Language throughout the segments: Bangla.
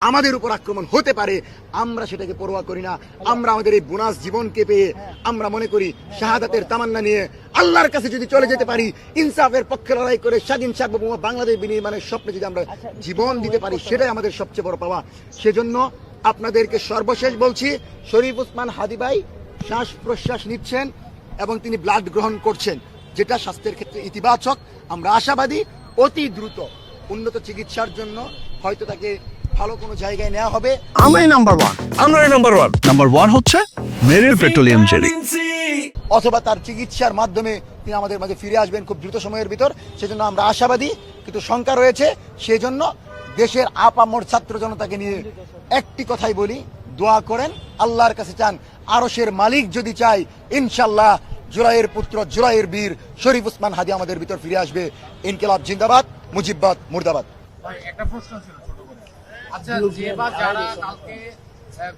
আমাদের উপর আক্রমণ হতে পারে, আমরা সেটাকে পরোয়া করি না। আমরা আমাদের এই বোনাস জীবনকে পেয়ে আমরা মনে করি শাহাদাতের তামান্না নিয়ে আল্লাহর কাছে যদি চলে যেতে পারি, ইনসাফের পক্ষে লড়াই করে স্বাধীন সার্বভৌম বাংলাদেশ বিনির্মাণের স্বপ্নে যদি আমরা জীবন দিতে পারি, সেটাই আমাদের সবচেয়ে বড় পাওয়া। সেজন্য আপনাদেরকে সর্বশেষ বলছি, শরীফ ওসমান হাদী ভাই শ্বাস প্রশ্বাস নিচ্ছেন এবং তিনি ব্লাড গ্রহণ করছেন, যেটা স্বাস্থ্যের ক্ষেত্রে ইতিবাচক। আমরা আশাবাদী অতি দ্রুত উন্নত চিকিৎসার জন্য হয়তো তাকে ভালো কোনো জায়গায় নেওয়া হবে। আমরাই নাম্বার ওয়ান। নাম্বার ওয়ান হচ্ছে মেরিল পেট্রোলিয়াম জেলি। অথবা তার চিকিৎসার মাধ্যমে তিনি আমাদের মাঝে ফিরে আসবেন খুব দ্রুত সময়ের ভিতর। সেজন্য আমরা আশাবাদী, কিন্তু শঙ্কা রয়েছে। সেজন্য দেশের আপামর ছাত্র জনতাকে নিয়ে একটি কথাই বলি, দোয়া করেন, আল্লাহর কাছে চান, আরশের মালিক যদি চাই, ইনশাল্লাহ জুলাইয়ের পুত্র, জুলাইয়ের বীর শরীফ ওসমান হাদী আমাদের ভিতর ফিরে আসবে। ইনকিলাব জিন্দাবাদ, মুজিববাদ মুর্দাবাদ। একটা প্রশ্ন ছিল ছোট করে। আচ্ছা, যে বা যারা কালকে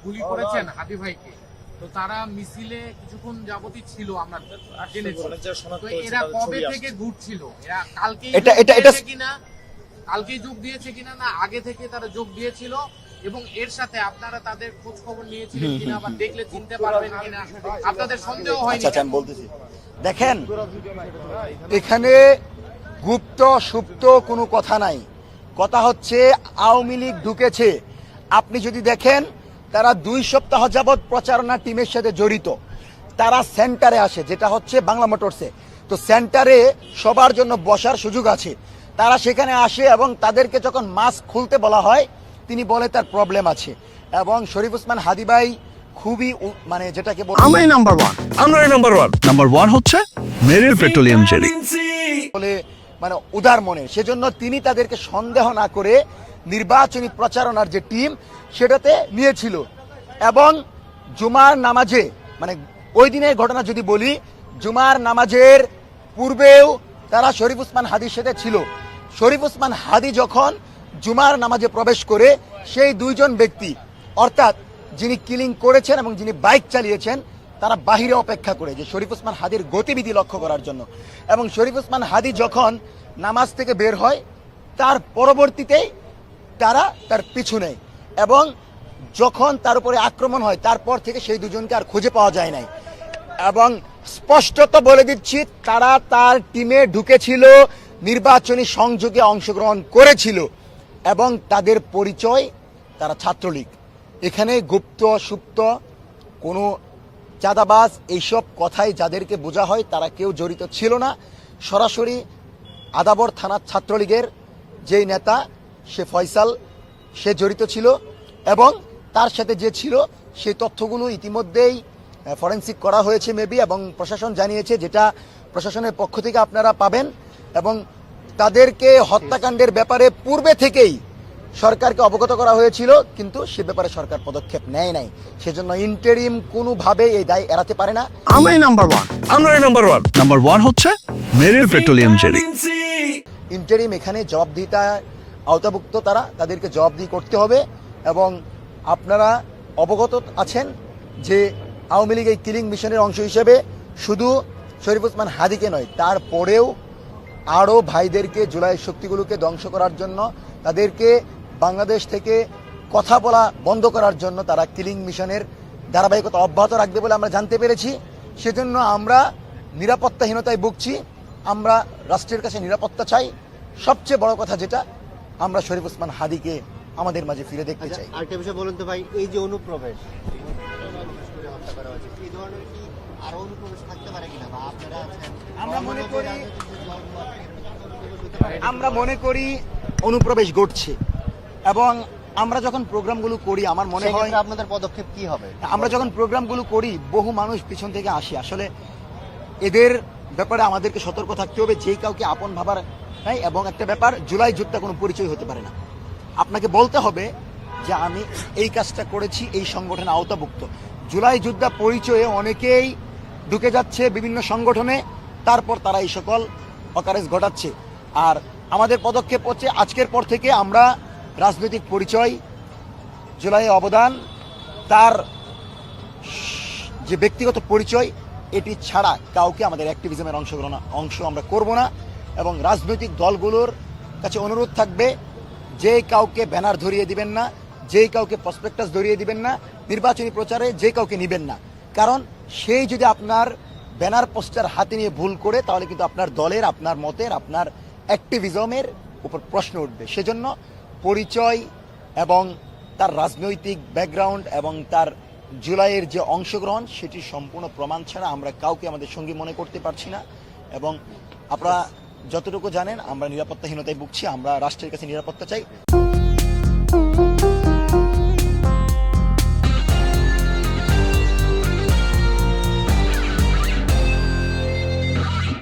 গুলি করেছেন হাদী ভাইকে, তো তারা মিছিলে কিছুক্ষণ যাবতই ছিল, আমরা জেনেছি। তো এরা কবে থেকে ঘুরছিল? এরা কালকে কিনা, কালকেই যোগ দিয়েছে কিনা, না আগে থেকে তারা যোগ দিয়েছিল? এবং এর সাথে আপনারা তাদের খোঁজ খবর নিয়েছিলেন কিনা, বা দেখলে চিনতে পারবেন কিনা, আপনাদের সন্দেহ হয়নি? আচ্ছা, আমি বলতেছি, দেখেন, এখানে গুপ্ত সুপ্ত কোনো কথা নাই। কথা হচ্ছে আওয়ামী লীগ ঢুকেছে। আপনি যদি দেখেন, তারা 2 সপ্তাহ যাবৎ প্রচারণা টিমের সাথে জড়িত। তারা সেন্টারে আসে, যেটা হচ্ছে বাংলা মোটরসে। তো সেন্টারে সবার জন্য বসার সুযোগ আছে। তারা সেখানে আসে এবং তাদেরকে যখন মাস্ক খুলতে বলা হয়, তিনি বলে তার প্রবলেম আছে। এবং শরীফ ওসমান হাদী ভাই খুবই মানে যেটাকে আমরাই নাম্বার ওয়ান। নাম্বার ওয়ান হচ্ছে মেরিল পেট্রোলিয়াম জেলি বলে মানে উদার মনে। সেজন্য তিনি তাদেরকে সন্দেহ না করে নির্বাচনী প্রচারণার যে টিম, সেটাতে নিয়েছিল। এবং জুমার নামাজে, মানে ওই দিনের ঘটনা যদি বলি, জুমার নামাজের পূর্বেও তারা শরীফ ওসমান হাদীর সাথে ছিল। শরীফ ওসমান হাদী যখন জুমার নামাজে প্রবেশ করে, সেই 2 জন ব্যক্তি, অর্থাৎ যিনি কিলিং করেছেন এবং যিনি বাইক চালিয়েছেন, তারা বাহিরে অপেক্ষা করে যে শরীফ ওসমান হাদীর গতিবিধি লক্ষ্য করার জন্য। এবং শরীফ ওসমান হাদী যখন নামাজ থেকে বের হয়, তার পরবর্তীতেই তারা তার পিছু নেয়। এবং যখন তার উপরে আক্রমণ হয়, তারপর থেকে সেই 2 জনকে আর খুঁজে পাওয়া যায় নাই। এবং স্পষ্টত বলে দিচ্ছি, তারা তার টিমে ঢুকেছিল, নির্বাচনী সংযোগে অংশগ্রহণ করেছিল এবং তাদের পরিচয় তারা ছাত্রলীগ। এখানে গুপ্ত সুপ্ত কোনো চাঁদাবাজ এইসব কথাই যাদেরকে বোঝা হয়, তারা কেউ জড়িত ছিল না। সরাসরি আদাবর থানার ছাত্রলীগের যেই নেতা, সে ফয়সাল, সে জড়িত ছিল। এবং তার সাথে যে ছিল, সেই তথ্যগুলো ইতিমধ্যেই ফরেন্সিক করা হয়েছে মেবি, এবং প্রশাসন জানিয়েছে, যেটা প্রশাসনের পক্ষ থেকে আপনারা পাবেন। এবং তাদেরকে হত্যাকাণ্ডের ব্যাপারে পূর্বে থেকেই সরকারকে অবগত করা হয়েছিল, কিন্তু সে ব্যাপারে সরকার পদক্ষেপ নেয় নাই। সেজন্য ইন্টারিম কোনোভাবে এই দায় এড়াতে পারে না। আমরাই নাম্বার ওয়ান। নাম্বার ওয়ান হচ্ছে মেরিল পেট্রোলিয়াম জেলি। ইন্টারিম এখানে জবাবদিহিতা আওতাভুক্ত, তাদেরকে জবাবদিহি করতে হবে। এবং আপনারা অবগত আছেন যে আওয়ামী লীগ এই কিলিং মিশনের অংশ হিসেবে শুধু শরীফ ওসমান হাদীকে নয়, তারপরেও আরও ভাইদেরকে, জুলাইয়ের শক্তিগুলোকে ধ্বংস করার জন্য, তাদেরকে বাংলাদেশ থেকে কথা বলা বন্ধ করার জন্য তারা কিলিং মিশনের ধারাবাহিকতা অব্যাহত রাখবে বলে আমরা জানতে পেরেছি। সেজন্য আমরা নিরাপত্তাহীনতায় ভুগছি। আমরা রাষ্ট্রের কাছে নিরাপত্তা চাই। সবচেয়ে বড় কথা যেটা, আমরা শরীফ ওসমান হাদীকে আমাদের মাঝে ফিরে দেখতে চাই। আরেকটা বিষয় বলুন তো ভাই, এই যে অনুপ্রবেশ, এই ধরনের কি আরো অনুপ্রবেশ থাকতে পারে কিনা, বা আপনারা আছেন? আমরা মনে করি অনুপ্রবেশ ঘটছে। এবং আমরা যখন প্রোগ্রামগুলো করি, আমার মনে হয় আপনাদের পদক্ষেপ কি হবে? আমরা যখন প্রোগ্রামগুলো করি, বহু মানুষ পিছন থেকে আসে। আসলে এদের ব্যাপারে আমাদেরকে সতর্ক থাকতে হবে, যে কাউকে আপন ভাবার নাই। এবং একটা ব্যাপার, জুলাই যোদ্ধা কোনো পরিচয় হতে পারে না। আপনাকে বলতে হবে যে আমি এই কাজটা করেছি, এই সংগঠনে আওতাভুক্ত। জুলাই যোদ্ধা পরিচয়ে অনেকেই ঢুকে যাচ্ছে বিভিন্ন সংগঠনে, তারপর তারা এই সকল অকারেজ ঘটাচ্ছে। আর আমাদের পদক্ষেপ হচ্ছে, আজকের পর থেকে আমরা রাজনৈতিক পরিচয়, জুলাইয়ে অবদান, তার যে ব্যক্তিগত পরিচয়, এটি ছাড়া কাউকে আমাদের অ্যাক্টিভিজমের অংশ আমরা করব না। এবং রাজনৈতিক দলগুলোর কাছে অনুরোধ থাকবে, যে কাউকে ব্যানার ধরিয়ে দিবেন না, যেই কাউকে প্রসপেক্টাস ধরিয়ে দিবেন না, নির্বাচনী প্রচারে যে কাউকে নেবেন না। কারণ সেই যদি আপনার ব্যানার পোস্টার হাতে নিয়ে ভুল করে, তাহলে কিন্তু আপনার দলের, আপনার মতের, আপনার অ্যাক্টিভিজমের উপর প্রশ্ন উঠবে। সেজন্য পরিচয় এবং তার রাজনৈতিক ব্যাকগ্রাউন্ড এবং তার জুলাইয়ের যে অংশগ্রহণ, সেটি সম্পূর্ণ প্রমাণ ছাড়া আমরা কাউকে আমাদের সঙ্গী মনে করতে পারছি না। এবং আপনারা যতটুকু জানেন, আমরা নিরাপত্তাহীনতায় ভুগছি, আমরা রাষ্ট্রের কাছে নিরাপত্তা চাই।